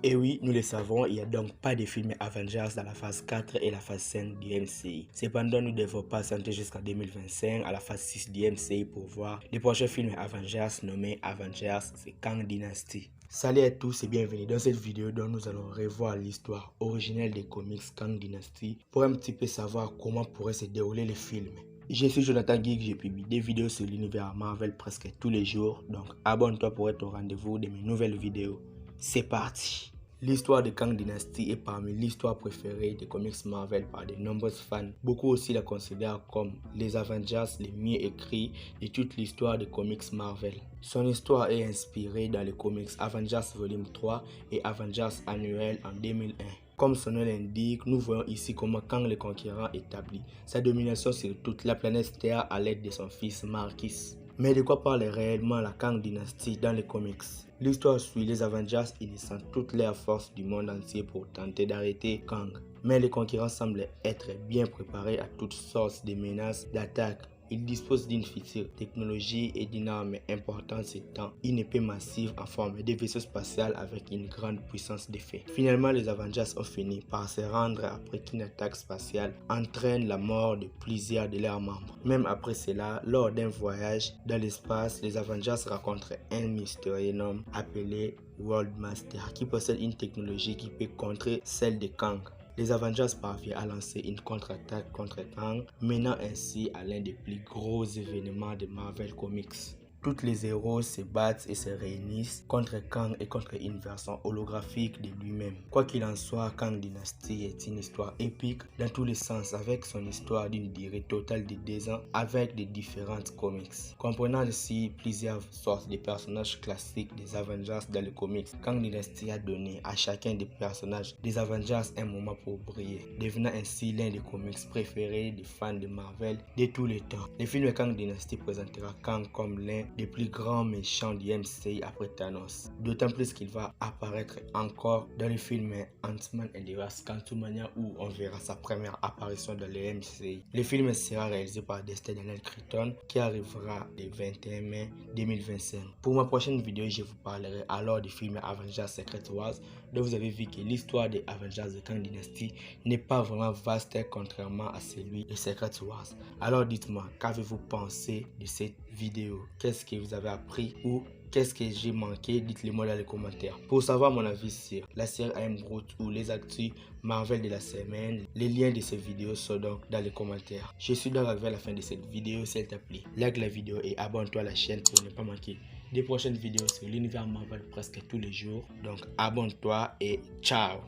Et oui, nous le savons, il n'y a donc pas de film Avengers dans la phase 4 et la phase 5 du MCI. Cependant, nous devons patienter jusqu'en 2025 à la phase 6 du MCI pour voir le prochain film Avengers nommé Avengers The Kang Dynasty. Salut à tous et bienvenue dans cette vidéo dont nous allons revoir l'histoire originelle des comics Kang Dynasty pour un petit peu savoir comment pourrait se dérouler le film. Je suis Jonathan Geek, je publie des vidéos sur l'univers Marvel presque tous les jours, donc abonne-toi pour être au rendez-vous de mes nouvelles vidéos. C'est parti! L'histoire de Kang Dynasty est parmi l'histoire préférée des comics Marvel par de nombreux fans. Beaucoup aussi la considèrent comme les Avengers les mieux écrits de toute l'histoire des comics Marvel. Son histoire est inspirée dans les comics Avengers Volume 3 et Avengers Annuel en 2001. Comme son nom l'indique, nous voyons ici comment Kang le Conquérant établit sa domination sur toute la planète Terre à l'aide de son fils Marquis. Mais de quoi parle réellement la Kang Dynasty dans les comics? L'histoire suit les Avengers unissant toutes leurs forces du monde entier pour tenter d'arrêter Kang. Mais les conquérants semblent être bien préparés à toutes sortes de menaces, d'attaques. Ils disposent d'une future technologie et d'une arme importante étant une épée massive en forme de vaisseau spatial avec une grande puissance d'effet. Finalement, les Avengers ont fini par se rendre après qu'une attaque spatiale entraîne la mort de plusieurs de leurs membres. Même après cela, lors d'un voyage dans l'espace, les Avengers rencontrent un mystérieux homme appelé World Master qui possède une technologie qui peut contrer celle de Kang. Les Avengers parviennent à lancer une contre-attaque contre Kang, menant ainsi à l'un des plus gros événements de Marvel Comics. Tous les héros se battent et se réunissent contre Kang et contre une version holographique de lui-même. Quoi qu'il en soit, Kang Dynasty est une histoire épique dans tous les sens avec son histoire d'une durée totale de 2 ans avec de différentes comics. Comprenant ainsi plusieurs sortes de personnages classiques des Avengers dans les comics, Kang Dynasty a donné à chacun des personnages des Avengers un moment pour briller, devenant ainsi l'un des comics préférés des fans de Marvel de tous les temps. Le film Kang Dynasty présentera Kang comme l'un des plus grands méchants du MCU après Thanos. D'autant plus qu'il va apparaître encore dans le film Ant-Man and the Wasp Quantumania où on verra sa première apparition dans le MCU. Le film sera réalisé par Destin Daniel Cretton qui arrivera le 21 mai 2025. Pour ma prochaine vidéo, je vous parlerai alors du film Avengers Secret Wars dont vous avez vu que l'histoire des Avengers de Kang Dynasty n'est pas vraiment vaste contrairement à celui de Secret Wars. Alors dites-moi, qu'avez-vous pensé de cette vidéo? Qu'est-ce que vous avez appris ou qu'est-ce que j'ai manqué? Dites-le moi dans les commentaires. Pour savoir mon avis sur la série I Am Groot ou les actus Marvel de la semaine, les liens de ces vidéos sont donc dans les commentaires. Je suis donc arrivé à la fin de cette vidéo. S'il te plaît, like la vidéo et abonne-toi à la chaîne pour ne pas manquer des prochaines vidéos sur l'univers Marvel presque tous les jours. Donc abonne-toi et ciao!